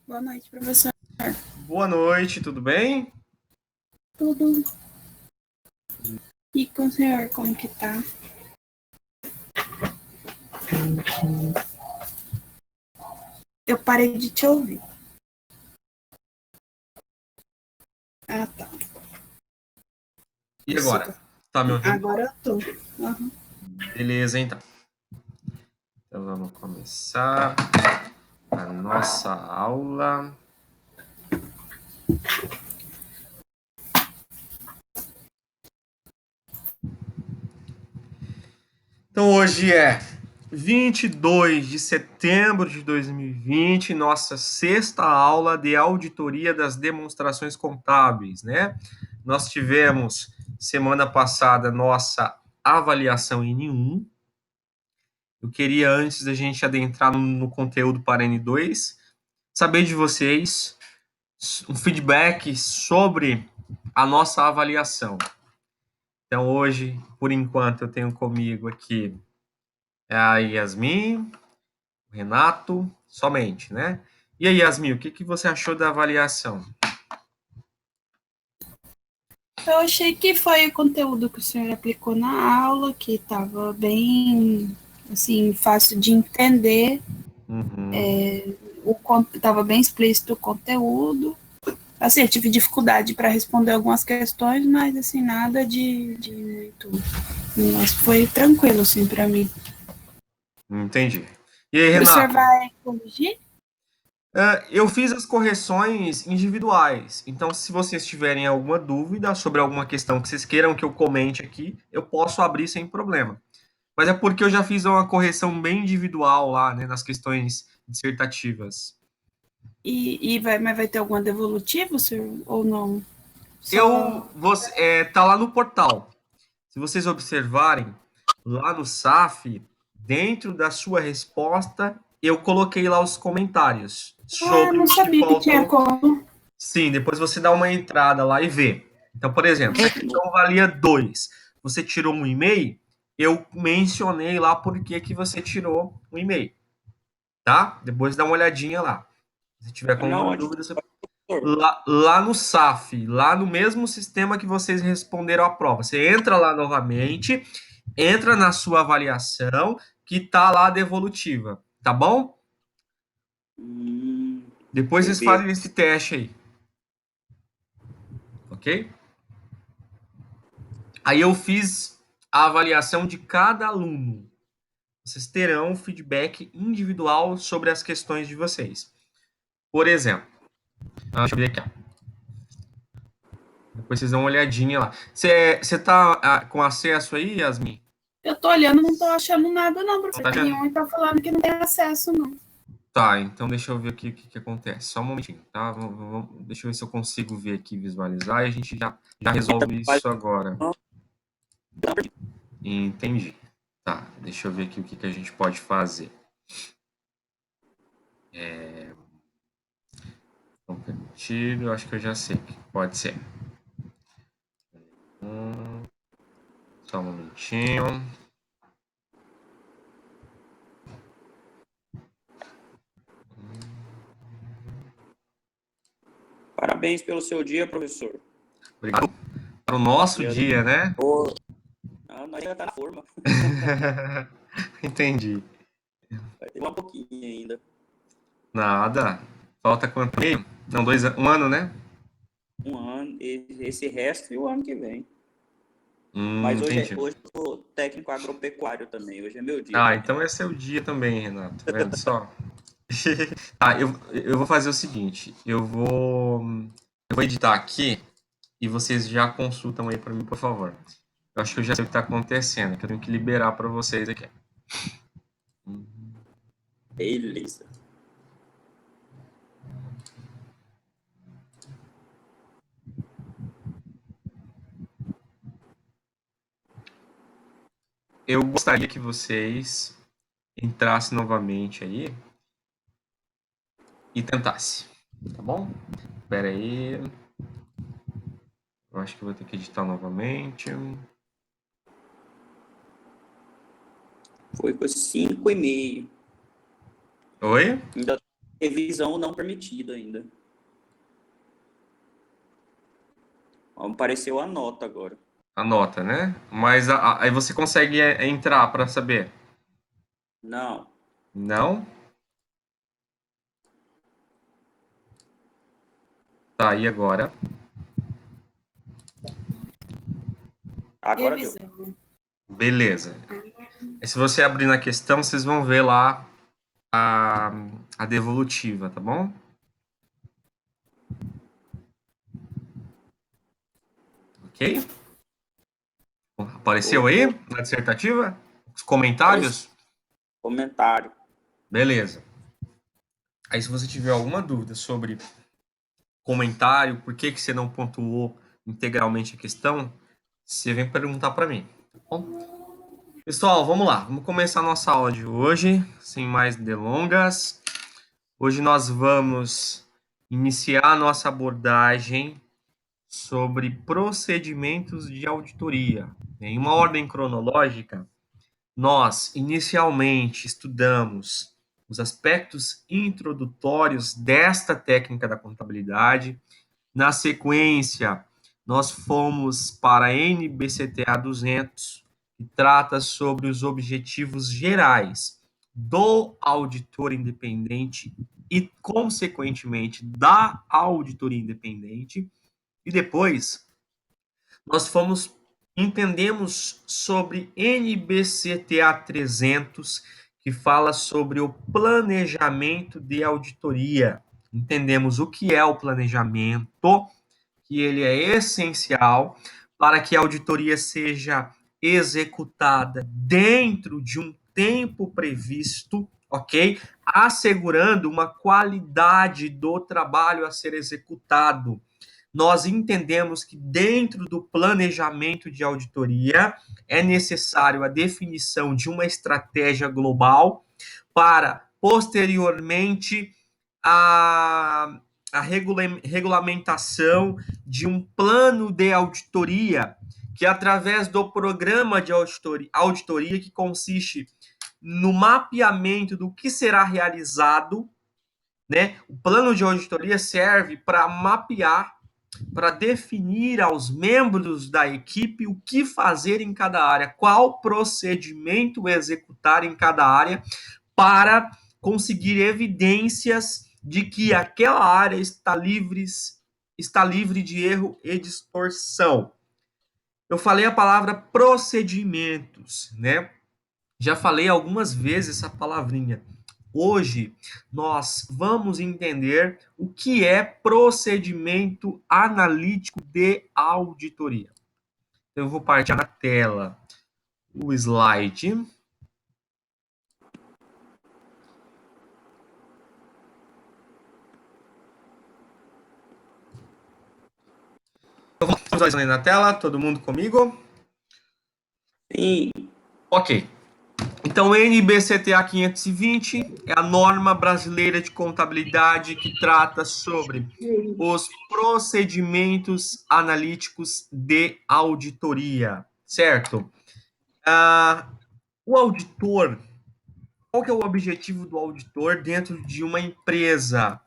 Boa noite, professor. Boa noite, tudo bem? Tudo. E com o senhor, como que tá? Eu parei de te ouvir. Ah, tá. E agora? Tá me ouvindo? Agora eu tô. Uhum. Beleza, então. Então vamos começar a nossa aula. Então hoje é 22 de setembro de 2020, nossa sexta aula de auditoria das demonstrações contábeis, né? Nós tivemos semana passada nossa avaliação N1. Eu queria, antes da gente adentrar no conteúdo para N2, saber de vocês um feedback sobre a nossa avaliação. Então, hoje, por enquanto, eu tenho comigo aqui a Yasmin, o Renato, somente, né? E aí, Yasmin, o que você achou da avaliação? Eu achei que foi o conteúdo que o senhor aplicou na aula, que estava bem, assim, fácil de entender. Estava bem explícito o conteúdo. Assim, eu tive dificuldade para responder algumas questões, mas, assim, nada de muito. Mas foi tranquilo, assim, para mim. Entendi. E aí, O senhor Renato? vai corrigir? Eu fiz as correções individuais. Então, se vocês tiverem alguma dúvida sobre alguma questão que vocês queiram que eu comente aqui, eu posso abrir sem problema. Mas é porque eu já fiz uma correção bem individual lá, né, nas questões dissertativas. Mas vai ter alguma devolutiva, senhor, ou não? Só. Tá lá no portal. Se vocês observarem, lá no SAF, dentro da sua resposta, eu coloquei lá os comentários Ah, sobre não o que sabia que tinha faltou. como. Sim, depois você dá uma entrada lá e vê. Então, por exemplo, se a questão valia 2, você tirou um e-mail, eu mencionei lá por que você tirou um e-mail, tá? Depois dá uma olhadinha lá. Se tiver com Na alguma onde, dúvida, você professor? lá no SAF, lá no mesmo sistema que vocês responderam a prova. Você entra lá novamente, entra na sua avaliação, que tá lá a devolutiva, tá bom? Depois Deixa eu vocês ver. fazem esse teste aí, ok? Aí eu fiz a avaliação de cada aluno. Vocês terão feedback individual sobre as questões de vocês. Por exemplo, deixa eu ver aqui, ó. Depois vocês dão uma olhadinha lá. Você tá com acesso aí, Yasmin? Eu tô olhando, não tô achando nada, não, Não professor. tá Tem vendo? um e tá falando que não tem acesso, não. Tá, então deixa eu ver aqui o que acontece. Só um momentinho, tá? Deixa eu ver se eu consigo ver aqui, visualizar, e a gente já resolve isso agora. Entendi. Tá, deixa eu ver aqui o que a gente pode fazer. Não permitido, acho que eu já sei o que pode ser. Só um momentinho. Parabéns pelo seu dia, professor. Obrigado. Para o nosso Dia dia, né? do... nós já tá na forma. Entendi. Vai ter um pouquinho ainda. Nada. Falta quanto? Meio? Não, 1 ano, né? Um ano, esse resto e o ano que vem. Mas Entendi. hoje eu sou técnico agropecuário também. Hoje é meu dia Ah, também. então é seu dia também, Renato. Tá vendo só? Ah, eu vou fazer o seguinte. Eu vou editar aqui e vocês já consultam aí para mim, por favor. Eu acho que eu já sei o que está acontecendo, que eu tenho que liberar para vocês aqui. Beleza. Eu gostaria que vocês entrassem novamente aí e tentassem, tá bom? Espera aí. Eu acho que eu vou ter que editar novamente. Foi com 5,5. Oi? Ainda Revisão não permitida ainda. Apareceu a nota agora. A nota, né? Mas aí você consegue entrar para saber? Não. Não? Tá, e agora? Agora deu. Revisão. Beleza. E se você abrir na questão, vocês vão ver lá a devolutiva, tá bom? Ok? Apareceu aí na dissertativa? Os comentários? Comentário. Beleza. Aí se você tiver alguma dúvida sobre comentário, por que você não pontuou integralmente a questão, você vem perguntar para mim, tá bom? Pessoal, vamos lá. Vamos começar a nossa aula de hoje, sem mais delongas. Hoje nós vamos iniciar a nossa abordagem sobre procedimentos de auditoria. Em uma ordem cronológica, nós inicialmente estudamos os aspectos introdutórios desta técnica da contabilidade. Na sequência, nós fomos para a NBCTA 200, que trata sobre os objetivos gerais do auditor independente e, consequentemente, da auditoria independente. E depois, nós entendemos sobre NBCTA 300, que fala sobre o planejamento de auditoria. Entendemos o que é o planejamento, que ele é essencial para que a auditoria seja executada dentro de um tempo previsto, ok? Assegurando uma qualidade do trabalho a ser executado. Nós entendemos que dentro do planejamento de auditoria é necessário a definição de uma estratégia global para, posteriormente, a regulamentação de um plano de auditoria, que através do programa de auditoria que consiste no mapeamento do que será realizado, né? O plano de auditoria serve para mapear, para definir aos membros da equipe o que fazer em cada área, qual procedimento executar em cada área, para conseguir evidências de que aquela área está livre de erro e distorção. Eu falei a palavra procedimentos, né? Já falei algumas vezes essa palavrinha. Hoje nós vamos entender o que é procedimento analítico de auditoria. Então, eu vou partir na tela o slide. Vamos aí na tela, todo mundo comigo? Sim. Ok. Então, NBCTA 520 é a norma brasileira de contabilidade que trata sobre os procedimentos analíticos de auditoria, certo? O auditor, qual que é o objetivo do auditor dentro de uma empresa?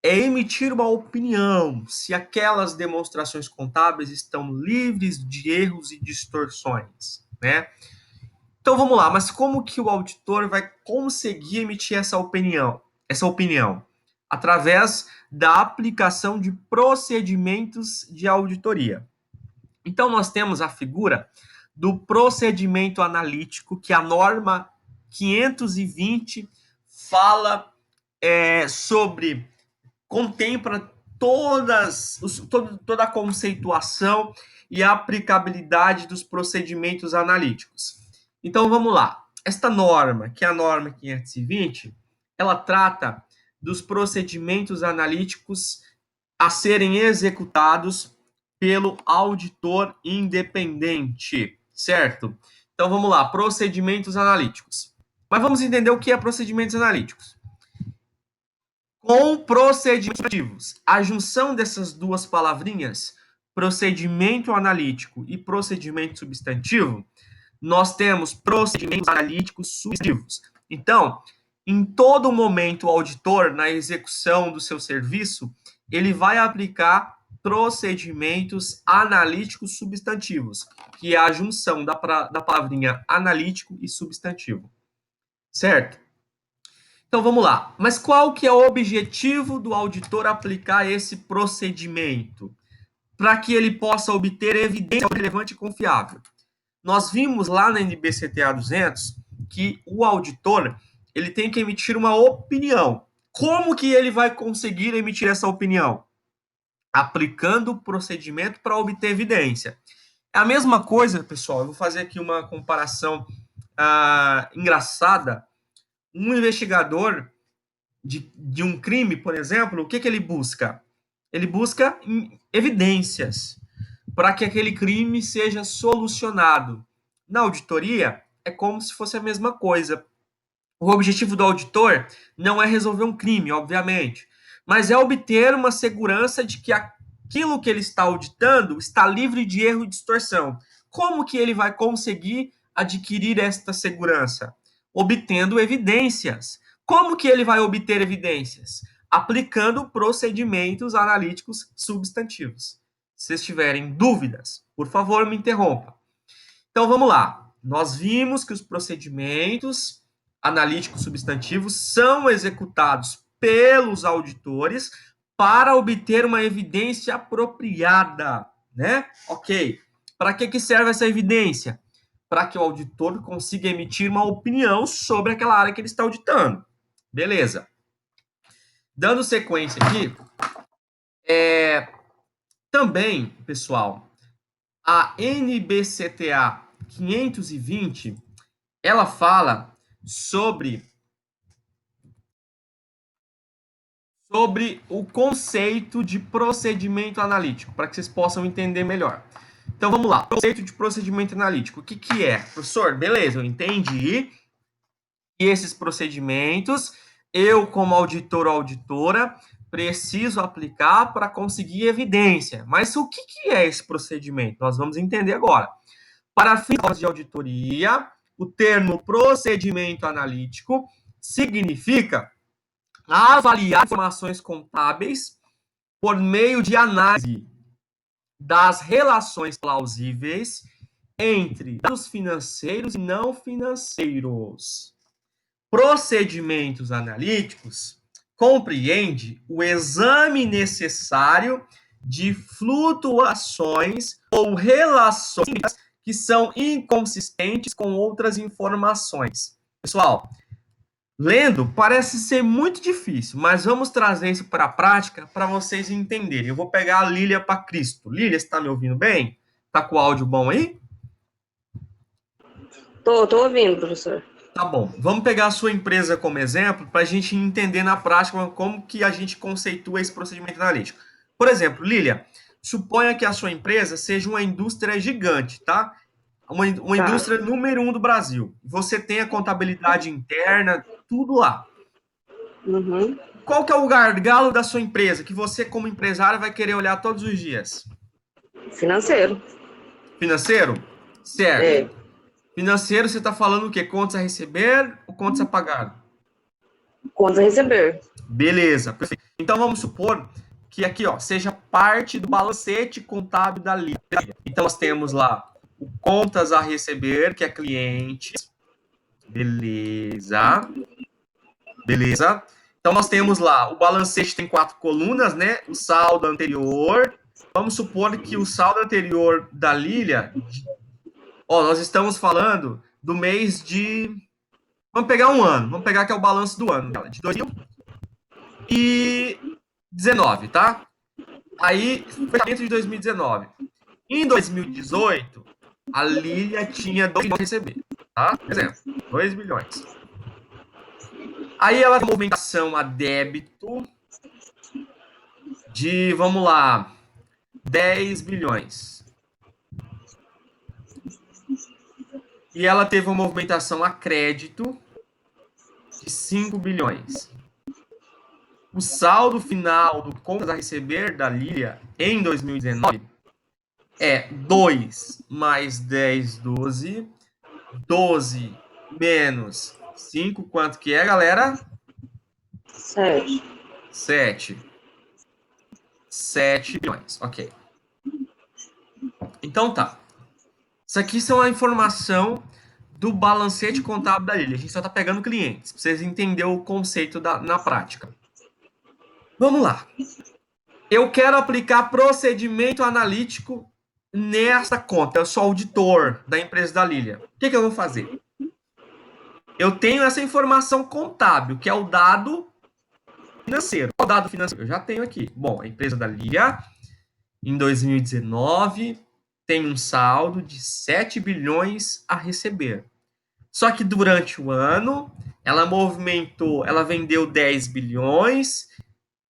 É emitir uma opinião se aquelas demonstrações contábeis estão livres de erros e distorções, né? Então vamos lá, mas como que o auditor vai conseguir emitir essa opinião? Através da aplicação de procedimentos de auditoria. Então nós temos a figura do procedimento analítico, que a norma 520 fala sobre, contempla toda a conceituação e a aplicabilidade dos procedimentos analíticos. Então vamos lá. Esta norma, que é a norma 520, ela trata dos procedimentos analíticos a serem executados pelo auditor independente, certo? Então vamos lá, procedimentos analíticos. Mas vamos entender o que é procedimentos analíticos. Com procedimentos ativos, a junção dessas duas palavrinhas, procedimento analítico e procedimento substantivo, nós temos procedimentos analíticos substantivos. Então, Em todo momento, o auditor, na execução do seu serviço, ele vai aplicar procedimentos analíticos substantivos, que é a junção da palavrinha analítico e substantivo. Certo? Então vamos lá. Mas qual que é o objetivo do auditor aplicar esse procedimento? Para que ele possa obter evidência relevante e confiável. Nós vimos lá na NBCTA 200 que o auditor ele tem que emitir uma opinião. Como que ele vai conseguir emitir essa opinião? Aplicando o procedimento para obter evidência. É a mesma coisa, pessoal, eu vou fazer aqui uma comparação engraçada. Um investigador de um crime, por exemplo, o que ele busca? Ele busca evidências para que aquele crime seja solucionado. Na auditoria, é como se fosse a mesma coisa. O objetivo do auditor não é resolver um crime, obviamente, mas é obter uma segurança de que aquilo que ele está auditando está livre de erro e distorção. Como que ele vai conseguir adquirir esta segurança? Obtendo evidências. Como que ele vai obter evidências? Aplicando procedimentos analíticos substantivos. Se vocês tiverem dúvidas, por favor, me interrompa. Então, vamos lá. Nós vimos que os procedimentos analíticos substantivos são executados pelos auditores para obter uma evidência apropriada, né? Ok. Para que serve essa evidência? Para que o auditor consiga emitir uma opinião sobre aquela área que ele está auditando. Beleza. Dando sequência aqui, também, pessoal, a NBCTA 520, ela fala sobre o conceito de procedimento analítico, para que vocês possam entender melhor. Então, vamos lá. Conceito de procedimento analítico. O que é? Professor, beleza, eu entendi. E esses procedimentos, eu, como auditor ou auditora, preciso aplicar para conseguir evidência. Mas o que é esse procedimento? Nós vamos entender agora. Para fins de auditoria, o termo procedimento analítico significa avaliar informações contábeis por meio de análise das relações plausíveis entre dados financeiros e não financeiros. Procedimentos analíticos compreende o exame necessário de flutuações ou relações que são inconsistentes com outras informações. Pessoal, lendo parece ser muito difícil, mas vamos trazer isso para a prática para vocês entenderem. Eu vou pegar a Lília para Cristo. Lília, você está me ouvindo bem? Tá com o áudio bom aí? Tô ouvindo, professor. Tá bom. Vamos pegar a sua empresa como exemplo para a gente entender na prática como que a gente conceitua esse procedimento analítico. Por exemplo, Lília, suponha que a sua empresa seja uma indústria gigante, tá? Uma indústria número 1 do Brasil. Você tem a contabilidade interna, tudo lá. Uhum. Qual que é o gargalo da sua empresa que você, como empresário, vai querer olhar todos os dias? Financeiro. Financeiro? Certo. É. Financeiro, você está falando o quê? Contas a receber ou contas a pagar? Contas a receber. Beleza, perfeito. Então vamos supor que aqui, ó, seja parte do balancete contábil da Lília. Então nós temos lá o contas a receber, que é cliente. Beleza. Beleza. Então nós temos lá, o balancete tem 4 colunas, né? O saldo anterior. Vamos supor que o saldo anterior da Lília, nós estamos falando do mês de... Vamos pegar um ano. Vamos pegar que é o balanço do ano, de 2019, tá? Aí, fechamento de 2019. Em 2018, a Lília tinha 2 milhões a receber, tá? Por exemplo, 2 milhões. Aí ela tem uma movimentação a débito de, vamos lá, 10 bilhões. E ela teve uma movimentação a crédito de 5 bilhões. O saldo final do contas a receber da Lília em 2019 é 2 mais 10, 12. 12 menos 5, quanto que é, galera? 7. 7. 7 bilhões, ok. Então tá. Isso aqui são a informação do balancete contábil da Lilia. A gente só tá pegando clientes, pra vocês entenderem o conceito na prática. Vamos lá. Eu quero aplicar procedimento analítico nessa conta. Eu sou auditor da empresa da Lilia. O que eu vou fazer? Eu tenho essa informação contábil, que é o dado financeiro. Qual dado financeiro? Eu já tenho aqui. Bom, a empresa da Lilia, em 2019, tem um saldo de 7 bilhões a receber. Só que durante o ano, ela vendeu 10 bilhões,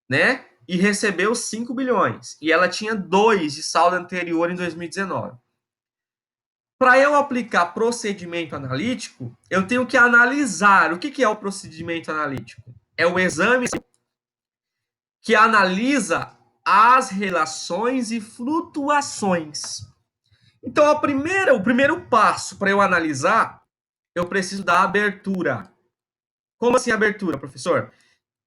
né? E recebeu 5 bilhões. E ela tinha 2 de saldo anterior em 2019. Para eu aplicar procedimento analítico, eu tenho que analisar. O que é o procedimento analítico? É o exame que analisa as relações e flutuações. Então, o primeiro passo para eu analisar, eu preciso da abertura. Como assim abertura, professor?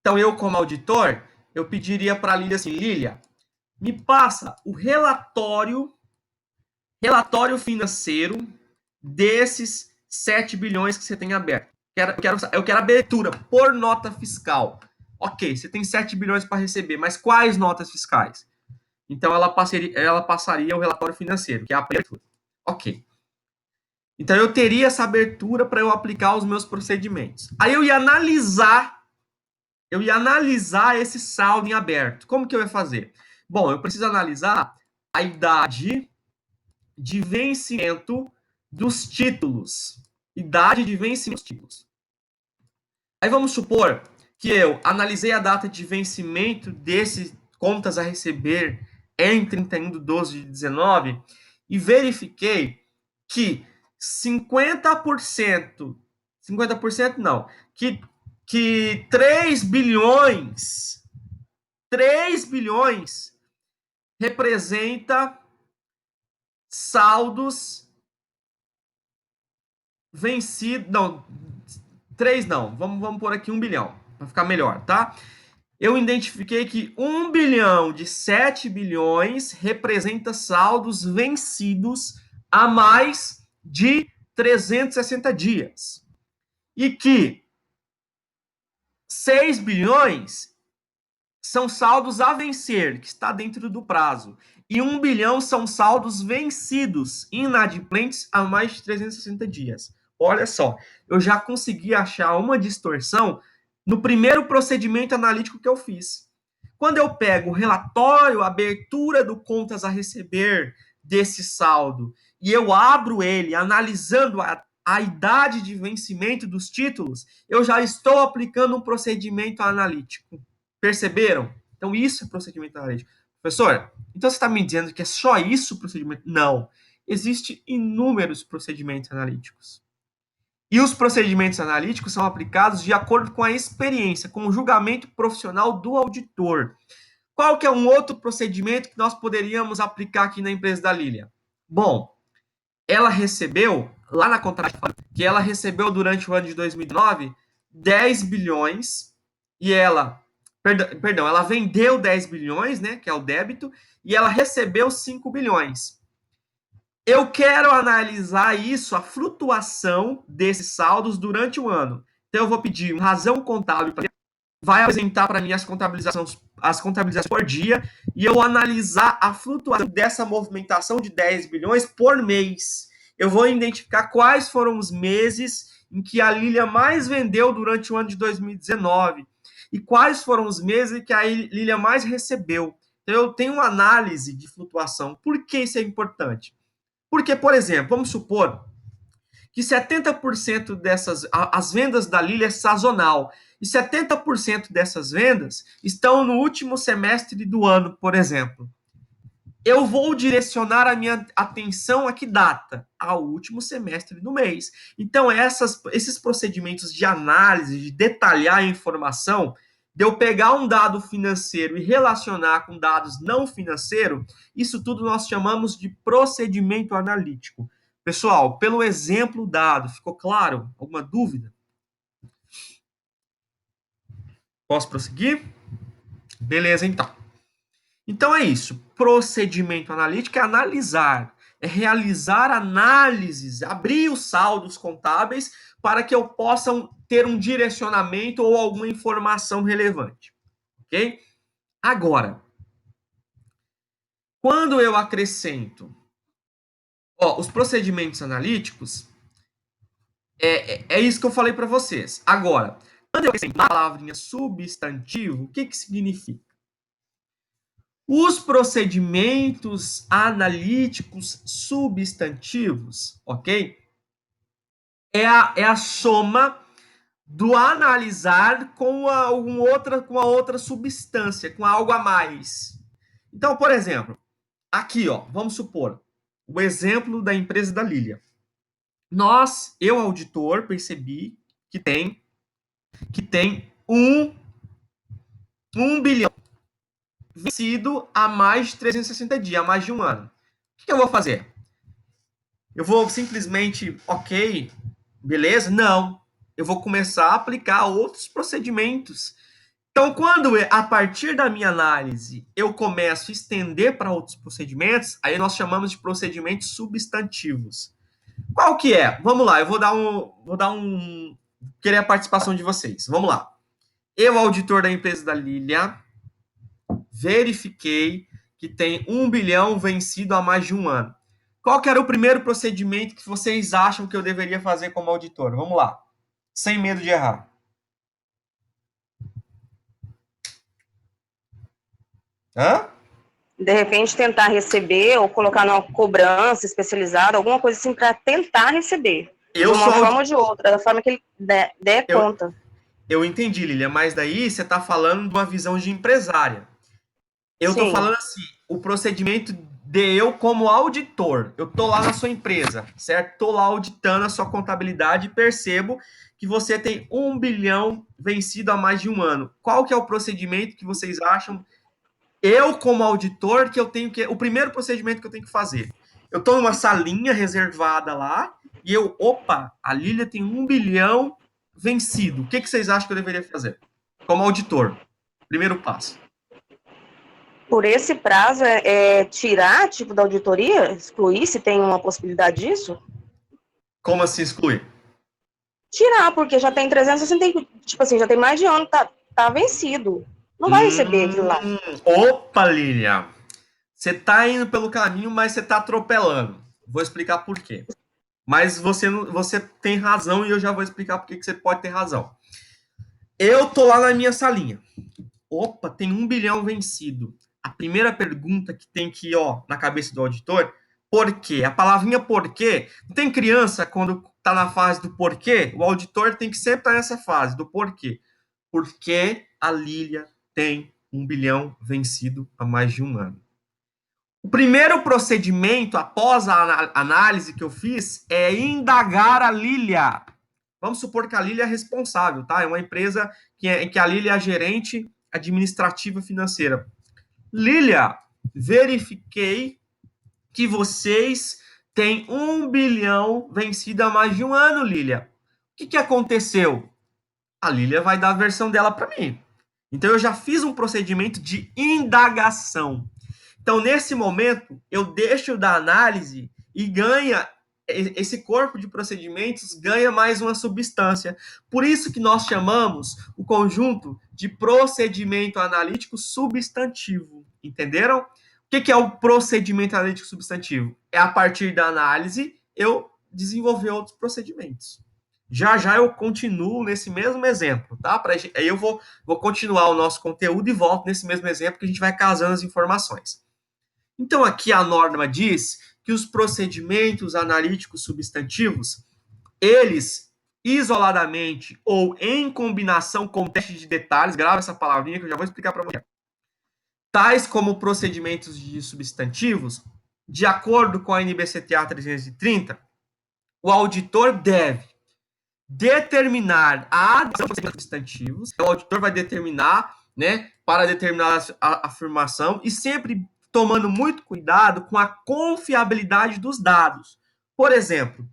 Então, eu, como auditor, eu pediria para a Lília assim, Lília, me passa o relatório financeiro desses 7 bilhões que você tem aberto. Eu quero abertura por nota fiscal. Ok, você tem 7 bilhões para receber, mas quais notas fiscais? Então, ela passaria o relatório financeiro, que é a abertura. Ok. Então, eu teria essa abertura para eu aplicar os meus procedimentos. Aí eu ia analisar esse saldo em aberto. Como que eu ia fazer? Bom, eu preciso analisar a idade de vencimento dos títulos. Idade de vencimento dos títulos. Aí vamos supor que eu analisei a data de vencimento desses contas a receber em 31/12/19 e verifiquei que 50% não, que 3 bilhões representa saldos vencidos, não, 3 não, vamos pôr aqui 1 bilhão, para ficar melhor, tá? Eu identifiquei que 1 bilhão de 7 bilhões representa saldos vencidos a mais de 360 dias. E que 6 bilhões são saldos a vencer, que está dentro do prazo. E 1 bilhão são saldos vencidos, inadimplentes a mais de 360 dias. Olha só, eu já consegui achar uma distorção no primeiro procedimento analítico que eu fiz. Quando eu pego o relatório, a abertura do contas a receber desse saldo, e eu abro ele analisando a idade de vencimento dos títulos, eu já estou aplicando um procedimento analítico. Perceberam? Então, isso é procedimento analítico. Professor, então você está me dizendo que é só isso o procedimento? Não. Existem inúmeros procedimentos analíticos. E os procedimentos analíticos são aplicados de acordo com a experiência, com o julgamento profissional do auditor. Qual que é um outro procedimento que nós poderíamos aplicar aqui na empresa da Lilia? Bom, ela recebeu, lá na contagem, que ela recebeu durante o ano de 2009, 10 bilhões, e ela vendeu 10 bilhões, né, que é o débito, e ela recebeu 5 bilhões. Eu quero analisar isso, a flutuação desses saldos durante o ano. Então, eu vou pedir uma razão contábil, vai apresentar para mim as contabilizações por dia, e eu vou analisar a flutuação dessa movimentação de 10 bilhões por mês. Eu vou identificar quais foram os meses em que a Lilia mais vendeu durante o ano de 2019 e quais foram os meses que a Lilia mais recebeu. Então, eu tenho uma análise de flutuação. Por que isso é importante? Porque, por exemplo, vamos supor que 70% as vendas da Lilia é sazonal, e 70% dessas vendas estão no último semestre do ano, por exemplo. Eu vou direcionar a minha atenção a que data? Ao último semestre do mês. Então, esses procedimentos de análise, de detalhar a informação, de eu pegar um dado financeiro e relacionar com dados não financeiros, isso tudo nós chamamos de procedimento analítico. Pessoal, pelo exemplo dado, ficou claro? Alguma dúvida? Posso prosseguir? Beleza, então. Então é isso. Procedimento analítico é analisar, é realizar análises, abrir os saldos contábeis para que eu possa ter um direcionamento ou alguma informação relevante. Ok? Agora, quando eu acrescento os procedimentos analíticos, é isso que eu falei para vocês. Agora, quando eu acrescento a palavrinha substantivo, o que significa? Os procedimentos analíticos substantivos, ok? É a soma do analisar com a outra substância, com algo a mais. Então, por exemplo, aqui, vamos supor, o exemplo da empresa da Lilia. Eu, auditor, percebi que tem um bilhão vencido há mais de 360 dias, há mais de um ano. O que eu vou fazer? Eu vou simplesmente, ok, beleza? Não. Eu vou começar a aplicar outros procedimentos. Então, quando a partir da minha análise eu começo a estender para outros procedimentos, aí nós chamamos de procedimentos substantivos. Qual que é? Vamos lá, eu vou dar um querer a participação de vocês. Vamos lá. Eu, auditor da empresa da Lilia, verifiquei que tem 1 bilhão vencido há mais de um ano. Qual que era o primeiro procedimento que vocês acham que eu deveria fazer como auditor? Vamos lá. Sem medo de errar. Hã? De repente, tentar receber ou colocar numa cobrança especializada, alguma coisa assim, para tentar receber. De uma forma ou de outra, da forma que ele der conta. Eu entendi, Lilia, mas daí você está falando de uma visão de empresária. Eu estou falando assim, o procedimento de eu como auditor. Eu estou lá na sua empresa, certo? Estou lá auditando a sua contabilidade e percebo que você tem 1 bilhão vencido há mais de um ano. Qual que é o procedimento que vocês acham, eu como auditor, que eu tenho que... O primeiro procedimento que eu tenho que fazer? Eu estou numa salinha reservada lá e a Lilia tem 1 bilhão vencido. O que vocês acham que eu deveria fazer? Como auditor. Primeiro passo. Por esse prazo, tirar, tipo, da auditoria? Excluir, se tem uma possibilidade disso? Como assim excluir? Tirar, porque já tem 360, tipo assim, já tem mais de ano, tá vencido. Não vai receber aquilo lá. Opa, Lilia. Você tá indo pelo caminho, mas você tá atropelando. Vou explicar por quê. Mas você tem razão e eu já vou explicar por que você pode ter razão. Eu tô lá na minha salinha. Opa, tem 1 bilhão vencido. A primeira pergunta que tem que ir, na cabeça do auditor, por quê? A palavrinha por quê, não tem criança quando tá na fase do porquê? O auditor tem que sempre estar nessa fase do porquê. Por que a Lilia tem 1 bilhão vencido há mais de um ano? O primeiro procedimento, após a análise que eu fiz, é indagar a Lilia. Vamos supor que a Lilia é responsável, tá? É uma empresa que a Lilia é a gerente administrativa financeira. Lilia, verifiquei que vocês têm 1 bilhão vencido há mais de um ano, Lilia. O que aconteceu? A Lilia vai dar a versão dela para mim. Então, eu já fiz um procedimento de indagação. Então, nesse momento, eu deixo da análise e esse corpo de procedimentos ganha mais uma substância. Por isso que nós chamamos o conjunto de procedimento analítico substantivo. Entenderam? O que é o procedimento analítico substantivo? É a partir da análise eu desenvolver outros procedimentos. Já eu continuo nesse mesmo exemplo, tá? Aí eu vou continuar o nosso conteúdo e volto nesse mesmo exemplo que a gente vai casando as informações. Então, aqui a norma diz que os procedimentos analíticos substantivos, eles, isoladamente ou em combinação com teste de detalhes, grava essa palavrinha que eu já vou explicar para você, tais como procedimentos de substantivos, de acordo com a NBCTA 330, o auditor deve determinar a adesão de substantivos, o auditor vai determinar, para determinar a afirmação e sempre tomando muito cuidado com a confiabilidade dos dados. Por exemplo,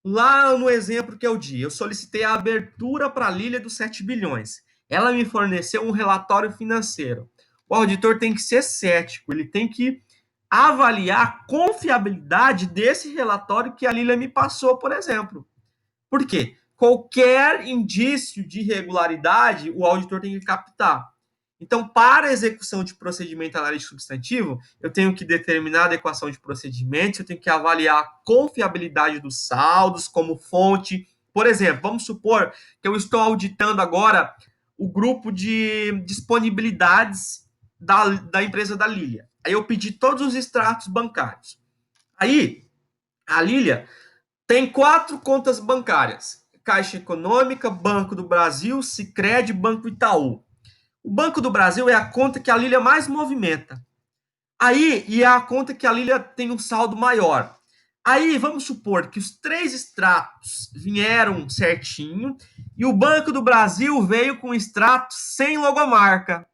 lá no exemplo que eu solicitei a abertura para a Lilia dos 7 bilhões. ela me forneceu um relatório financeiro. O auditor tem que ser cético, ele tem que avaliar a confiabilidade desse relatório que a Lília me passou, por exemplo. Por quê? Qualquer indício de irregularidade, o auditor tem que captar. Então, para a execução de procedimento analítico substantivo, eu tenho que determinar a adequação de procedimentos, eu tenho que avaliar a confiabilidade dos saldos como fonte. Por exemplo, vamos supor que eu estou auditando agora o grupo de disponibilidades da empresa da Lília. Aí eu pedi todos os extratos bancários. Aí, a Lília tem 4 contas bancárias: Caixa Econômica, Banco do Brasil, Sicredi, Banco Itaú. O Banco do Brasil é a conta que a Lília mais movimenta. Aí, e é a conta que a Lília tem um saldo maior. Aí, vamos supor que os 3 extratos vieram certinho e o Banco do Brasil veio com extrato sem logomarca.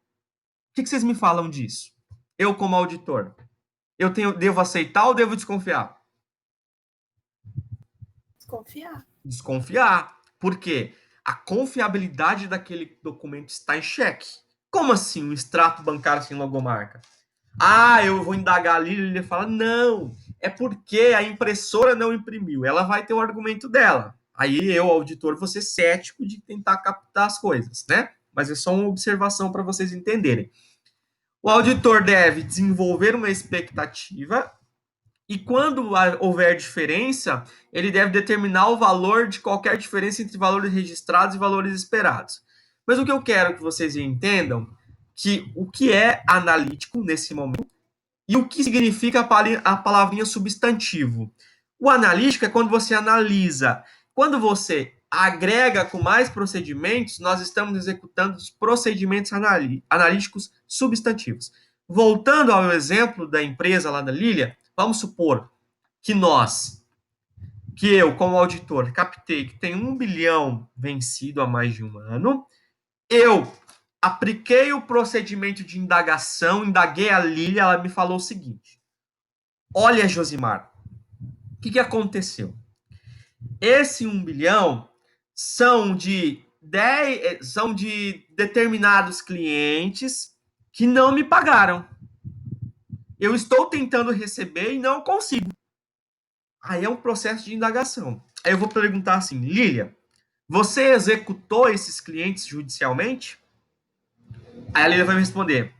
O que vocês me falam disso? Eu, como auditor, devo aceitar ou devo desconfiar? Desconfiar. Por quê? A confiabilidade daquele documento está em xeque. Como assim um extrato bancário sem logomarca? Eu vou indagar ali, ele fala, não, é porque a impressora não imprimiu. Ela vai ter o argumento dela. Aí eu, auditor, vou ser cético de tentar captar as coisas, né? Mas é só uma observação para vocês entenderem. O auditor deve desenvolver uma expectativa e quando houver diferença, ele deve determinar o valor de qualquer diferença entre valores registrados e valores esperados. Mas o que eu quero que vocês entendam que o que é analítico nesse momento e o que significa a palavrinha substantivo. O analítico é quando você analisa. Quando você agrega com mais procedimentos, nós estamos executando os procedimentos analíticos substantivos. Voltando ao exemplo da empresa lá da Lília, vamos supor que eu, como auditor, captei que tem 1 bilhão vencido há mais de um ano, eu apliquei o procedimento de indagação, indaguei a Lília, ela me falou o seguinte: olha, Josimar, o que aconteceu? Esse 1 bilhão são de determinados clientes que não me pagaram. Eu estou tentando receber e não consigo. Aí é um processo de indagação. Aí eu vou perguntar assim, Lília, você executou esses clientes judicialmente? Aí a Lília vai me responder,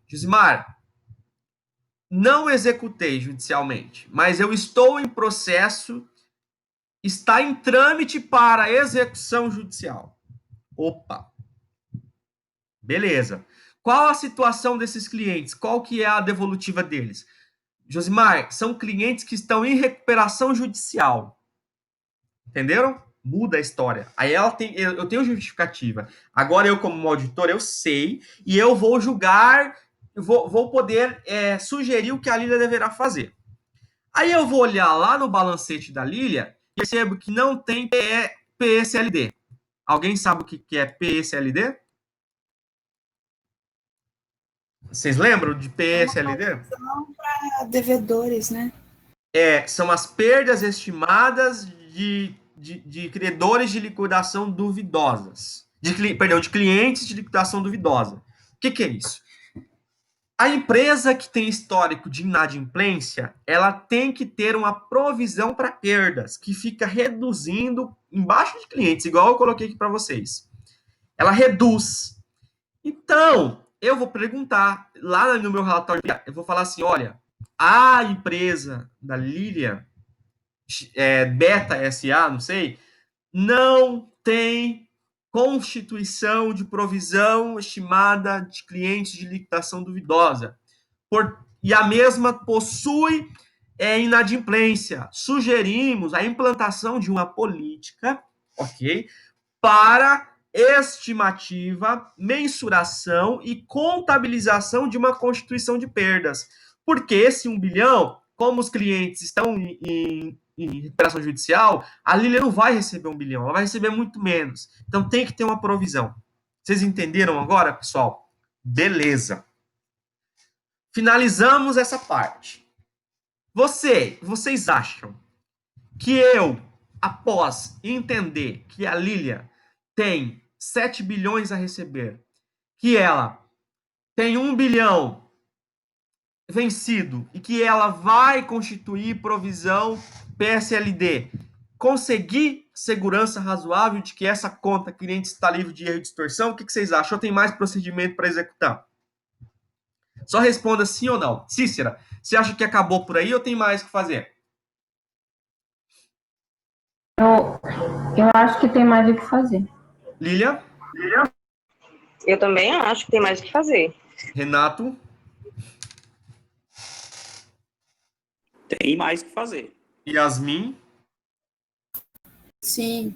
Josimar, não executei judicialmente, mas eu estou em processo, está em trâmite para execução judicial. Opa, beleza. Qual a situação desses clientes? Qual que é a devolutiva deles? Josimar, são clientes que estão em recuperação judicial. Entenderam? Muda a história. Aí eu tenho justificativa. Agora eu, como auditor, eu sei e eu vou julgar, vou poder sugerir o que a Lília deverá fazer. Aí eu vou olhar lá no balancete da Lília e percebo que não tem PSLD. Alguém sabe o que é PSLD? Vocês lembram de PSLD? É uma para devedores, né? São as perdas estimadas de credores de liquidação duvidosas. De clientes de liquidação duvidosa. O que é isso? A empresa que tem histórico de inadimplência, ela tem que ter uma provisão para perdas, que fica reduzindo embaixo de clientes, igual eu coloquei aqui para vocês. Ela reduz. Então, eu vou perguntar, lá no meu relatório, eu vou falar assim, olha, a empresa da Lília, Beta SA, não sei, não tem constituição de provisão estimada de clientes de liquidação duvidosa. E a mesma possui inadimplência. Sugerimos a implantação de uma política, ok, para estimativa, mensuração e contabilização de uma constituição de perdas. Porque esse 1 bilhão, como os clientes estão em recuperação judicial, a Lília não vai receber 1 bilhão, ela vai receber muito menos. Então tem que ter uma provisão. Vocês entenderam agora, pessoal? Beleza. Finalizamos essa parte. Vocês acham que eu, após entender que a Lília tem 7 bilhões a receber, que ela tem 1 bilhão vencido e que ela vai constituir provisão PSLD, conseguir segurança razoável de que essa conta cliente está livre de erro e distorção, o que vocês acham? Ou tem mais procedimento para executar? Só responda sim ou não. Cícera, você acha que acabou por aí ou tem mais que fazer? Eu acho que tem mais o que fazer. Lília? Eu também acho que tem mais o que fazer. Renato? Tem mais o que fazer. Yasmin? Sim.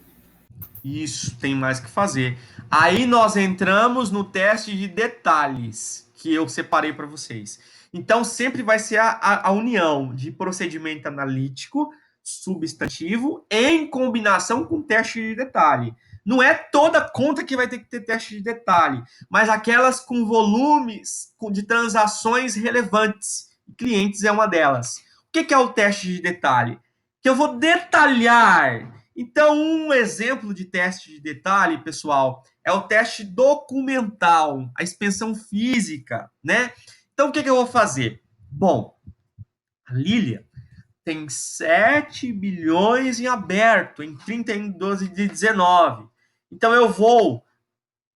Isso, tem mais que fazer. Aí nós entramos no teste de detalhes que eu separei para vocês. Então, sempre vai ser a união de procedimento analítico, substantivo, em combinação com teste de detalhe. Não é toda conta que vai ter que ter teste de detalhe, mas aquelas com volumes de transações relevantes. Clientes é uma delas. O que é o teste de detalhe? Que eu vou detalhar. Então, um exemplo de teste de detalhe, pessoal, é o teste documental, a inspeção física, né? Então, o que eu vou fazer? Bom, a Lília tem 7 bilhões em aberto, em 31 de 12 de 19. Então, eu vou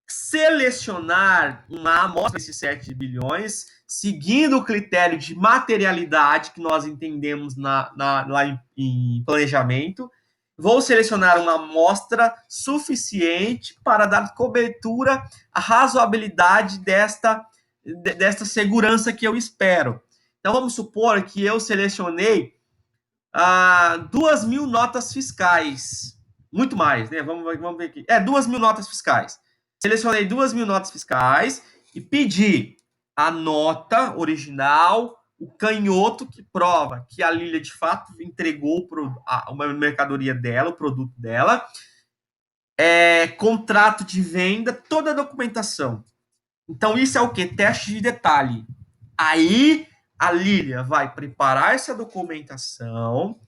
selecionar uma amostra desses 7 bilhões, seguindo o critério de materialidade que nós entendemos lá em planejamento. Vou selecionar uma amostra suficiente para dar cobertura à razoabilidade desta segurança que eu espero. Então, vamos supor que eu selecionei 2.000 notas fiscais. Muito mais, né? Vamos ver aqui. 2.000 notas fiscais. Selecionei 2.000 notas fiscais e pedi a nota original, o canhoto que prova que a Lília de fato entregou uma mercadoria dela, o produto dela, contrato de venda, toda a documentação. Então, isso é o quê? Teste de detalhe. Aí, a Lília vai preparar essa documentação,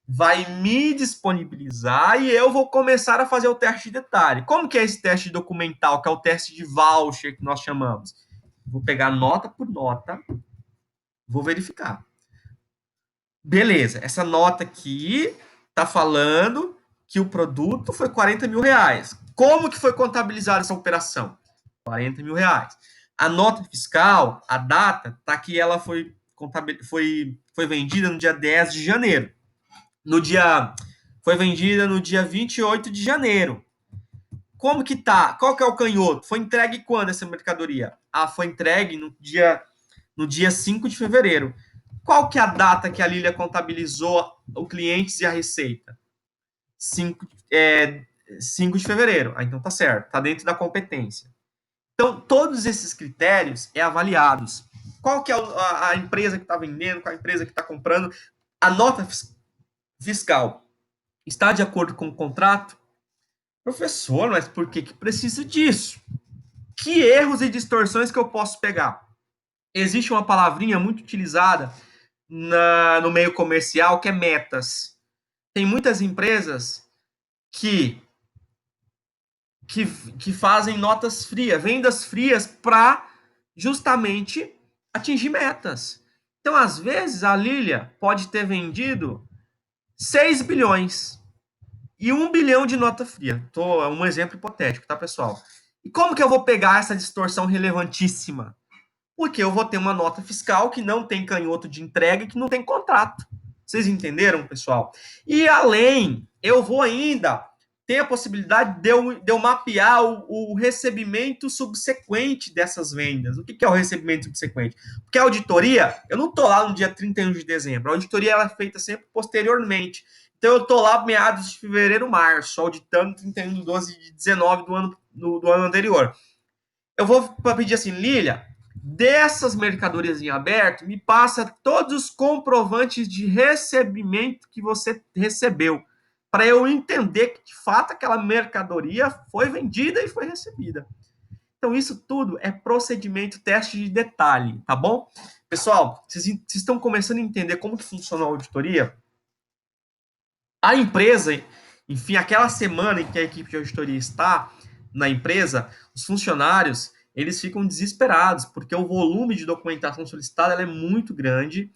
vai me disponibilizar e eu vou começar a fazer o teste de detalhe. Como que é esse teste documental, que é o teste de voucher que nós chamamos? Vou pegar nota por nota, vou verificar. Beleza, essa nota aqui está falando que o produto foi 40 mil reais. Como que foi contabilizada essa operação? 40 mil reais. A nota fiscal, a data, tá que ela foi vendida no dia 10 de janeiro. Foi vendida no dia 28 de janeiro. Como que tá? Qual que é o canhoto? Foi entregue quando essa mercadoria? Foi entregue no dia 5 de fevereiro. Qual que é a data que a Lília contabilizou os clientes e a receita? 5 de fevereiro. Então tá certo, tá dentro da competência. Então, todos esses critérios avaliados. Qual que é a empresa que está vendendo, qual a empresa que está comprando? A nota fiscal está de acordo com o contrato? Professor, mas por que precisa disso? Que erros e distorções que eu posso pegar? Existe uma palavrinha muito utilizada no meio comercial que é metas. Tem muitas empresas que fazem notas frias, vendas frias para justamente atingir metas. Então, às vezes, a Lília pode ter vendido 6 bilhões e 1 bilhão de nota fria. Um exemplo hipotético, tá, pessoal? E como que eu vou pegar essa distorção relevantíssima? Porque eu vou ter uma nota fiscal que não tem canhoto de entrega e que não tem contrato. Vocês entenderam, pessoal? E além, eu vou ainda ter a possibilidade de eu mapear o recebimento subsequente dessas vendas. O que é o recebimento subsequente? Porque a auditoria, eu não estou lá no dia 31 de dezembro. A auditoria ela é feita sempre posteriormente. Então, eu estou lá meados de fevereiro, março, auditando 31 de 12 de 19 do ano anterior. Eu vou pedir assim, Lília, dessas mercadorias em aberto, me passa todos os comprovantes de recebimento que você recebeu, para eu entender que, de fato, aquela mercadoria foi vendida e foi recebida. Então, isso tudo é procedimento, teste de detalhe, tá bom? Pessoal, vocês estão começando a entender como que funciona a auditoria? A empresa, enfim, aquela semana em que a equipe de auditoria está, na empresa, os funcionários, eles ficam desesperados, porque o volume de documentação solicitada ela é muito grande,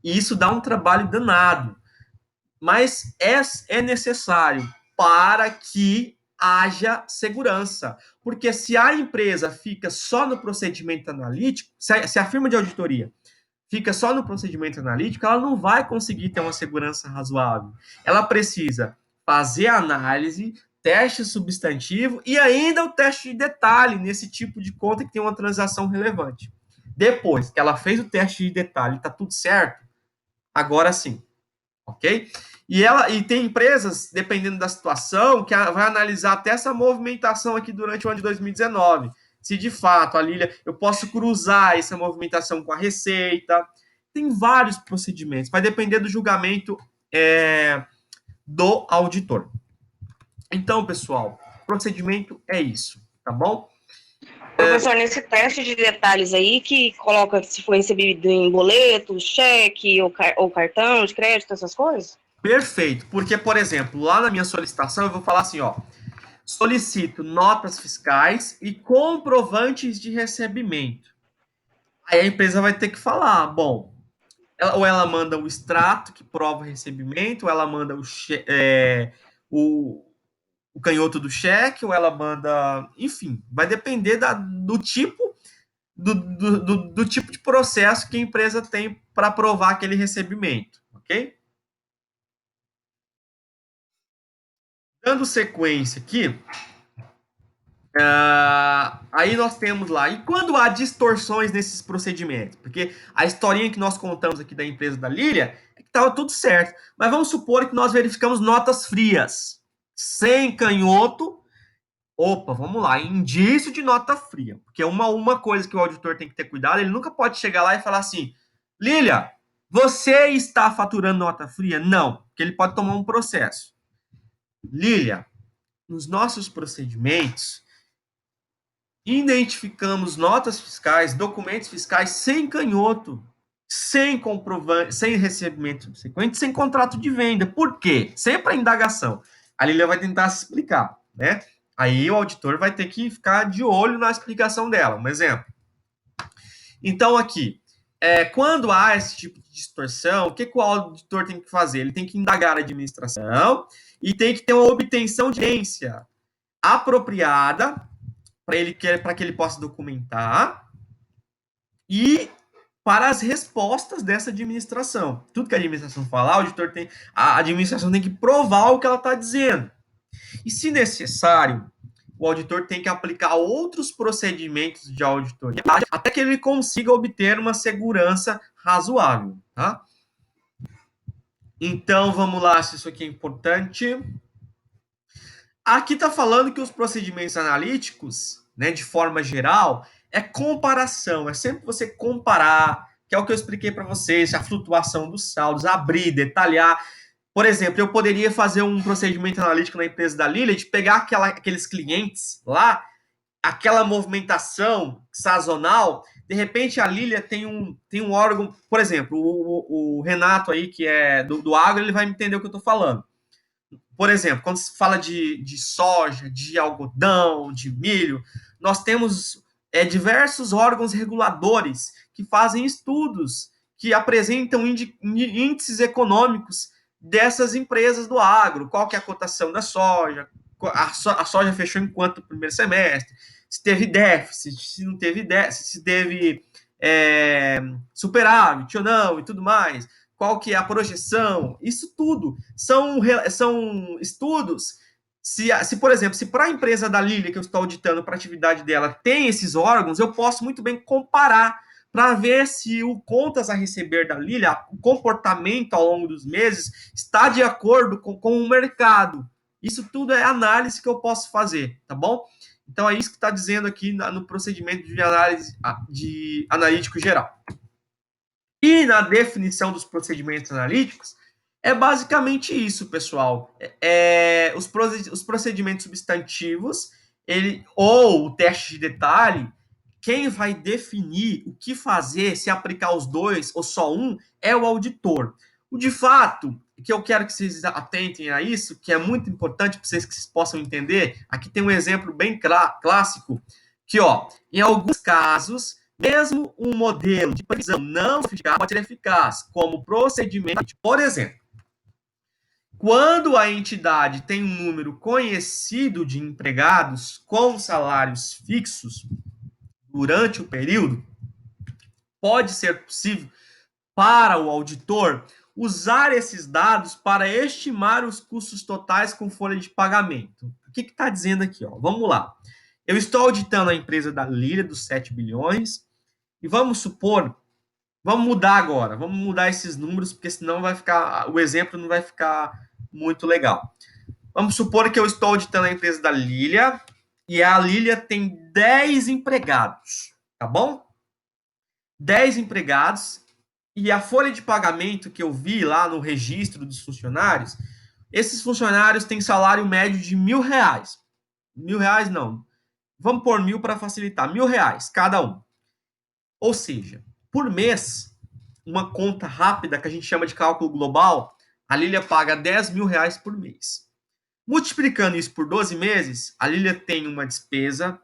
e isso dá um trabalho danado. Mas é necessário para que haja segurança. Porque se a empresa fica só no procedimento analítico, se a firma de auditoria fica só no procedimento analítico, ela não vai conseguir ter uma segurança razoável. Ela precisa fazer a análise, teste substantivo e ainda o teste de detalhe nesse tipo de conta que tem uma transação relevante. Depois que ela fez o teste de detalhe, está tudo certo, agora sim, ok? E tem empresas, dependendo da situação, que vai analisar até essa movimentação aqui durante o ano de 2019. Se de fato a Lilia, eu posso cruzar essa movimentação com a Receita. Tem vários procedimentos, vai depender do julgamento do auditor. Então, pessoal, procedimento é isso, tá bom? Professor, nesse teste de detalhes aí, que coloca se foi recebido em boleto, cheque ou cartão de crédito, essas coisas? Perfeito, porque, por exemplo, lá na minha solicitação eu vou falar assim, ó, solicito notas fiscais e comprovantes de recebimento. Aí a empresa vai ter que falar, bom, ou ela manda o extrato que prova o recebimento, ou ela manda o canhoto do cheque, ou ela manda, enfim, vai depender do tipo do tipo de processo que a empresa tem para provar aquele recebimento, ok? Dando sequência aqui, aí nós temos lá, e quando há distorções nesses procedimentos? Porque a historinha que nós contamos aqui da empresa da Lilia é que estava tudo certo, mas vamos supor que nós verificamos notas frias, sem canhoto. Opa, vamos lá, indício de nota fria, porque uma coisa que o auditor tem que ter cuidado, ele nunca pode chegar lá e falar assim, Lilia, você está faturando nota fria? Não, porque ele pode tomar um processo. Lilia, nos nossos procedimentos, identificamos notas fiscais, documentos fiscais sem canhoto, sem comprovante, sem recebimento subsequente, sem contrato de venda. Por quê? Sempre a indagação. A Lilia vai tentar se explicar, né? Aí o auditor vai ter que ficar de olho na explicação dela. Um exemplo. Então, aqui, quando há esse tipo de distorção, o que o auditor tem que fazer? Ele tem que indagar a administração e tem que ter uma obtenção de evidência apropriada para que ele possa documentar e para as respostas dessa administração. Tudo que a administração falar, a administração tem que provar o que ela está dizendo. E, se necessário, o auditor tem que aplicar outros procedimentos de auditoria até que ele consiga obter uma segurança razoável, tá? Então, vamos lá, se isso aqui é importante. Aqui está falando que os procedimentos analíticos, né, de forma geral, é comparação, é sempre você comparar, que é o que eu expliquei para vocês, a flutuação dos saldos, abrir, detalhar. Por exemplo, eu poderia fazer um procedimento analítico na empresa da Lilia de pegar aqueles clientes lá, aquela movimentação sazonal, de repente a Lilia tem um órgão, por exemplo, o Renato aí, que é do agro, ele vai entender o que eu estou falando. Por exemplo, quando se fala de soja, de algodão, de milho, nós temos diversos órgãos reguladores que fazem estudos, que apresentam índices econômicos dessas empresas do agro. Qual que é a cotação da soja? A soja fechou em quanto no primeiro semestre? Se teve déficit, se não teve déficit, se teve superávit ou não e tudo mais. Qual que é a projeção? Isso tudo são estudos. Por exemplo, se para a empresa da Lilia que eu estou auditando para a atividade dela tem esses órgãos, eu posso muito bem comparar para ver se o contas a receber da Lilia, o comportamento ao longo dos meses, está de acordo com o mercado. Isso tudo é análise que eu posso fazer, tá bom? Então é isso que está dizendo aqui no procedimento de análise de analítico geral. E na definição dos procedimentos analíticos, é basicamente isso, pessoal. Os procedimentos substantivos, ou o teste de detalhe, quem vai definir o que fazer, se aplicar os dois ou só um, é o auditor. O de fato, que eu quero que vocês atentem a isso, que é muito importante para vocês que vocês possam entender, aqui tem um exemplo bem clássico, que, ó, em alguns casos, mesmo um modelo de previsão não sofisticado pode ser eficaz, como procedimento, por exemplo, quando a entidade tem um número conhecido de empregados com salários fixos durante o período, pode ser possível para o auditor usar esses dados para estimar os custos totais com folha de pagamento. O que está dizendo aqui? Ó? Vamos lá. Eu estou auditando a empresa da Lilia, dos 7 bilhões, e vamos supor, vamos mudar agora, vamos mudar esses números, porque senão vai ficar, o exemplo não vai ficar muito legal. Vamos supor que eu estou auditando a empresa da Lilia, e a Lilia tem 10 empregados, tá bom? 10 empregados, e a folha de pagamento que eu vi lá no registro dos funcionários, esses funcionários têm salário médio de R$1.000. R$1.000 não. Vamos pôr 1.000 para facilitar. R$1.000 cada um. Ou seja, por mês, uma conta rápida que a gente chama de cálculo global, a Lilia paga R$10.000 por mês. Multiplicando isso por 12 meses, a Lilia tem uma despesa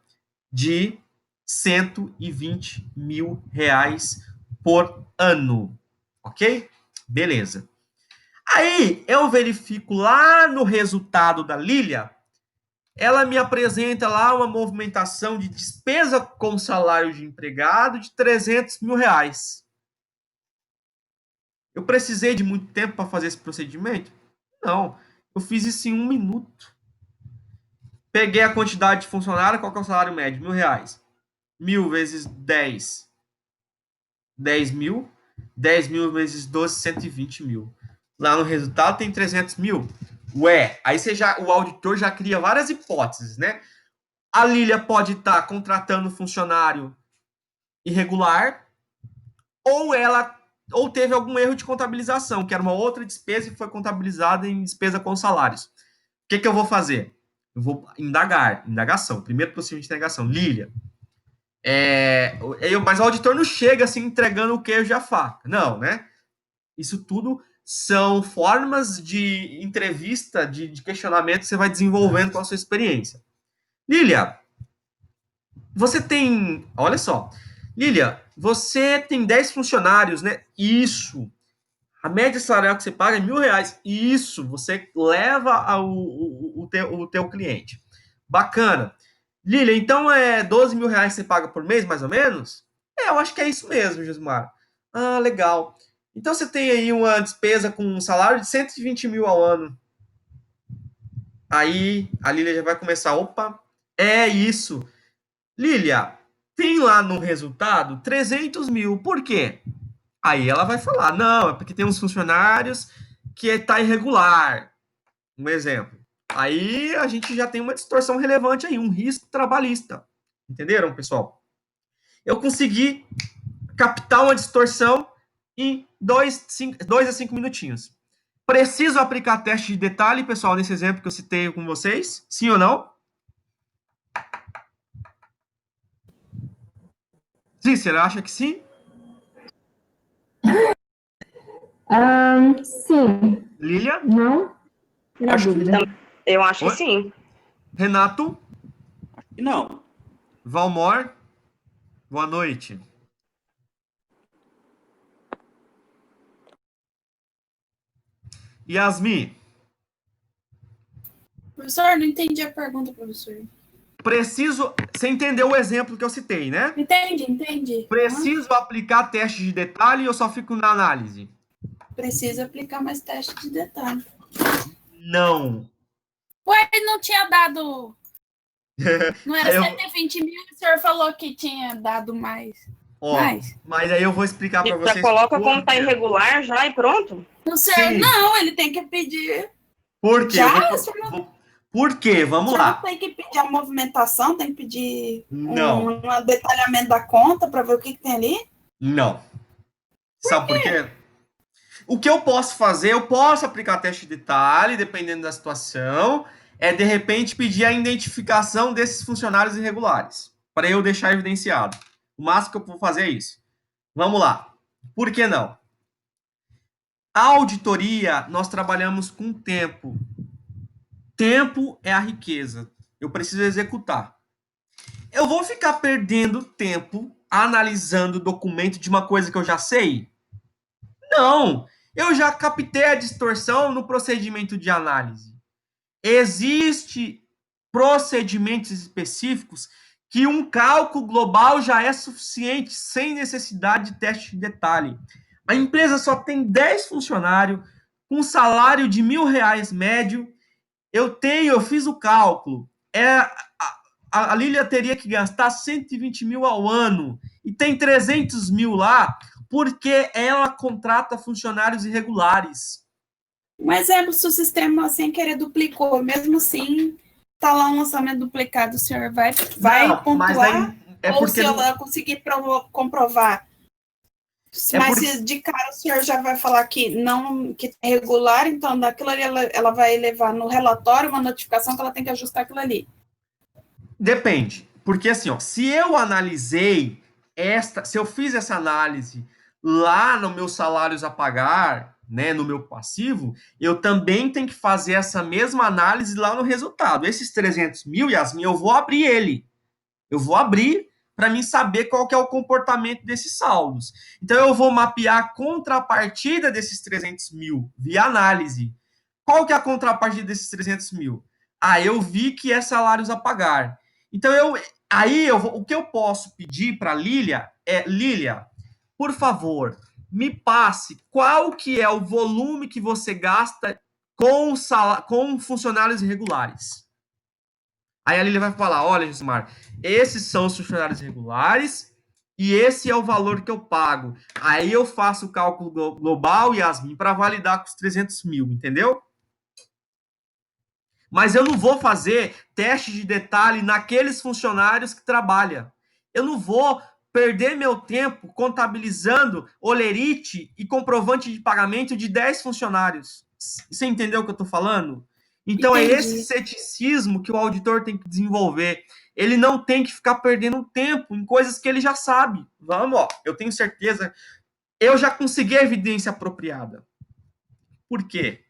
de R$120 mil por ano, ok? Beleza. Aí, eu verifico lá no resultado da Lilia, ela me apresenta lá uma movimentação de despesa com salário de empregado de R$300 mil. Eu precisei de muito tempo para fazer esse procedimento? Não, eu fiz isso em 1 minuto. Peguei a quantidade de funcionário, qual que é o salário médio? R$1.000. 1.000 vezes 10, 10 mil. 10 mil vezes 12, 120 mil. Lá no resultado tem 300 mil. Ué, aí o auditor já cria várias hipóteses, né? A Lilia pode estar contratando funcionário irregular, ou teve algum erro de contabilização, que era uma outra despesa que foi contabilizada em despesa com salários. O que eu vou fazer? Eu vou indagação, primeiro procedimento de indagação. Lilia, mas o auditor não chega assim entregando o queijo e a faca. Não, né? Isso tudo são formas de entrevista, de questionamento que você vai desenvolvendo com a sua experiência. Lilia, você tem... Olha só. Lilia, você tem 10 funcionários, né? Isso. A média salarial que você paga é R$1.000. Isso. Você leva o teu cliente. Bacana. Lilia, então é R$12 mil que você paga por mês, mais ou menos? Eu acho que é isso mesmo, Gismar. Ah, legal. Então você tem aí uma despesa com um salário de 120 mil ao ano. Aí a Lilia já vai começar, opa, é isso. Lilia, tem lá no resultado 300 mil, por quê? Aí ela vai falar, não, é porque tem uns funcionários que está irregular. Um exemplo. Aí a gente já tem uma distorção relevante aí, um risco trabalhista. Entenderam, pessoal? Eu consegui captar uma distorção em 2 a 5 minutinhos. Preciso aplicar teste de detalhe, pessoal, nesse exemplo que eu citei com vocês? Sim ou não? Cícera, acha que sim? Sim. Lilia? Não? Na dúvida. Eu acho que sim. Renato? Não. Valmor? Boa noite. Yasmin? Professor, não entendi a pergunta, professor. Você entendeu o exemplo que eu citei, né? Entendi. Preciso aplicar teste de detalhe ou eu só fico na análise? Precisa aplicar mais teste de detalhe. Não. Ué, não tinha dado... Não era 120 mil, o senhor falou que tinha dado mais. Mas aí eu vou explicar para vocês. Já coloca como tá irregular já e pronto? O senhor, não, ele tem que pedir... Por quê? Já? Por quê? Vamos lá. Tem que pedir a movimentação, tem que pedir um detalhamento da conta para ver o que tem ali? Não. Sabe por quê? O que eu posso fazer, eu posso aplicar teste de detalhe, dependendo da situação, de repente pedir a identificação desses funcionários irregulares, para eu deixar evidenciado. O máximo que eu vou fazer é isso. Vamos lá. Por que não? A auditoria, nós trabalhamos com tempo. Tempo é a riqueza. Eu preciso executar. Eu vou ficar perdendo tempo analisando o documento de uma coisa que eu já sei? Não. Eu já captei a distorção no procedimento de análise. Existem procedimentos específicos que um cálculo global já é suficiente, sem necessidade de teste de detalhe. A empresa só tem 10 funcionários, com um salário de R$ 1.000 médio. Eu fiz o cálculo. A Lília teria que gastar 120 mil ao ano e tem 300 mil lá porque ela contrata funcionários irregulares. Um exemplo, se o sistema sem querer duplicou, mesmo assim, tá lá um lançamento duplicado, o senhor vai pontuar? Ou se ela conseguir comprovar? Mas se de cara o senhor já vai falar que não, que é regular, então daquilo ali ela vai levar no relatório uma notificação que ela tem que ajustar aquilo ali. Depende, porque assim, ó, se eu analisei se eu fiz essa análise lá no meus salários a pagar, né, no meu passivo, eu também tenho que fazer essa mesma análise lá no resultado. Esses 300 mil, Yasmin, eu vou abrir ele. Eu vou abrir para mim saber qual que é o comportamento desses saldos. Então, eu vou mapear a contrapartida desses 300 mil via análise. Qual que é a contrapartida desses 300 mil? Eu vi que é salários a pagar. Então, o que eu posso pedir para a Lília é, Lília, por favor, me passe qual que é o volume que você gasta com funcionários irregulares. Aí a Lília vai falar, olha, Josimar, esses são os funcionários regulares e esse é o valor que eu pago. Aí eu faço o cálculo global, Yasmin, para validar com os 300 mil, entendeu? Mas eu não vou fazer teste de detalhe naqueles funcionários que trabalham. Eu não vou perder meu tempo contabilizando olerite e comprovante de pagamento de 10 funcionários. Você entendeu o que eu estou falando? Então, Entendi. É esse ceticismo que o auditor tem que desenvolver. Ele não tem que ficar perdendo tempo em coisas que ele já sabe. Vamos, ó, eu tenho certeza. Eu já consegui a evidência apropriada. Por quê?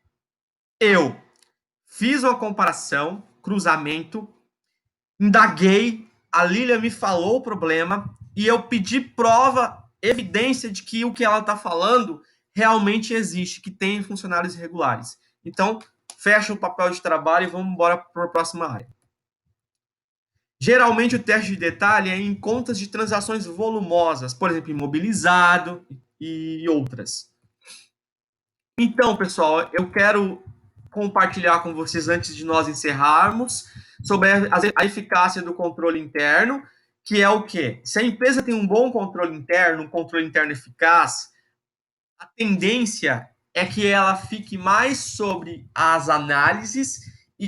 Eu fiz uma comparação, cruzamento, indaguei, a Lília me falou o problema e eu pedi prova, evidência de que o que ela está falando realmente existe, que tem funcionários irregulares. Então, fecha o papel de trabalho e vamos embora para a próxima área. Geralmente, o teste de detalhe é em contas de transações volumosas, por exemplo, imobilizado e outras. Então, pessoal, eu quero compartilhar com vocês, antes de nós encerrarmos, sobre a eficácia do controle interno, que é o quê? Se a empresa tem um bom controle interno, um controle interno eficaz, a tendência é que ela fique mais sobre as análises e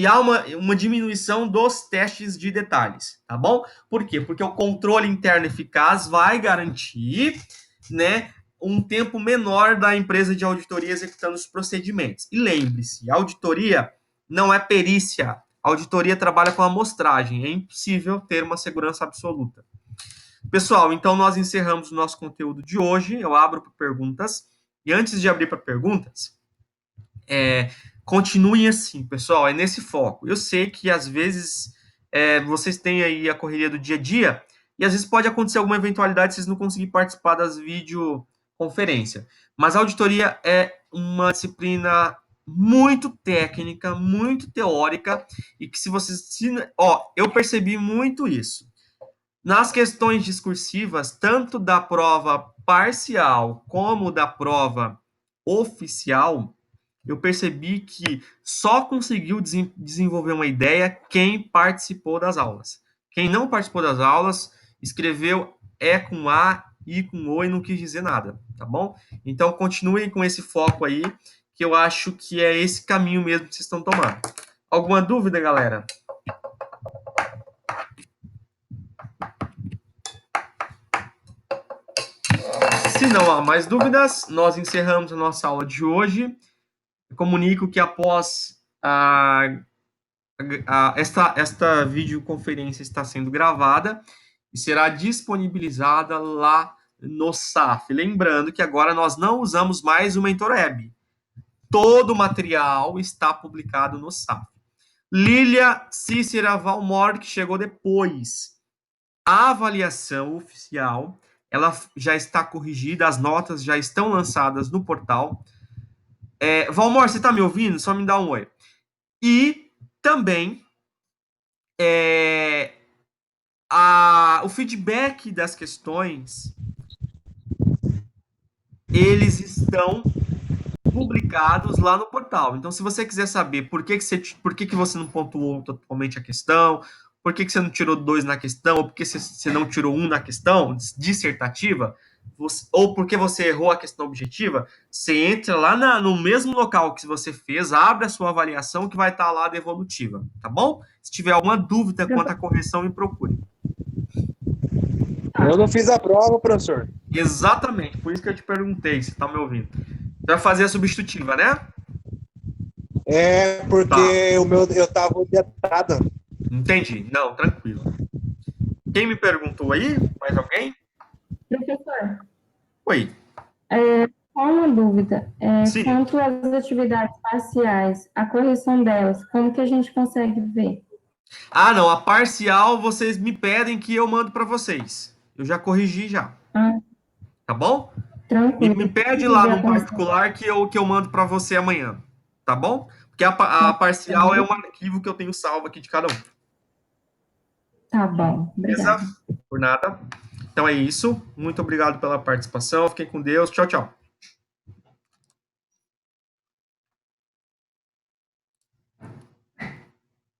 há uma diminuição dos testes de detalhes, tá bom? Por quê? Porque o controle interno eficaz vai garantir, né, um tempo menor da empresa de auditoria executando os procedimentos. E lembre-se, a auditoria não é perícia. A auditoria trabalha com amostragem. É impossível ter uma segurança absoluta. Pessoal, então nós encerramos o nosso conteúdo de hoje. Eu abro para perguntas. E antes de abrir para perguntas, continuem assim, pessoal. É nesse foco. Eu sei que às vezes vocês têm aí a correria do dia a dia e às vezes pode acontecer alguma eventualidade vocês não conseguirem participar das videoconferências. Mas a auditoria é uma disciplina muito técnica, muito teórica e que se vocês... eu percebi muito isso. Nas questões discursivas, tanto da prova parcial como da prova oficial, eu percebi que só conseguiu desenvolver uma ideia quem participou das aulas. Quem não participou das aulas, escreveu com A, I com O e não quis dizer nada, tá bom? Então, continuem com esse foco aí, que eu acho que é esse caminho mesmo que vocês estão tomando. Alguma dúvida, galera? Se não há mais dúvidas, nós encerramos a nossa aula de hoje. Eu comunico que após esta videoconferência está sendo gravada e será disponibilizada lá no SAF. Lembrando que agora nós não usamos mais o MentorWeb. Todo o material está publicado no SAF. Lília Cícera Valmor, que chegou depois. A avaliação oficial, ela já está corrigida, as notas já estão lançadas no portal. Valmor, você está me ouvindo? Só me dá um oi. E também o feedback das questões, eles estão publicados lá no portal. Então, se você quiser saber por que você não pontuou totalmente a questão, por que você não tirou 2 na questão, ou por que você não tirou 1 na questão dissertativa, ou porque você errou a questão objetiva, você entra lá no mesmo local que você fez, abre a sua avaliação que vai estar lá a devolutiva, tá bom? Se tiver alguma dúvida quanto à correção, me procure. Eu não fiz a prova, professor. Exatamente, por isso que eu te perguntei, se tá me ouvindo. Você vai fazer a substitutiva, né? Porque eu tava orientada. Entendi. Não, tranquilo. Quem me perguntou aí? Mais alguém? Professor. Oi. Só uma dúvida. Sim. Quanto às atividades parciais, a correção delas, como que a gente consegue ver? Não, a parcial vocês me pedem que eu mando para vocês. Eu já corrigi já. Tá bom? Tranquilo. Me pede lá no particular que eu mando para você amanhã. Tá bom? Porque a parcial é um arquivo que eu tenho salvo aqui de cada um. Tá bom. Obrigada. Por nada. Então é isso. Muito obrigado pela participação. Fiquem com Deus. Tchau, tchau.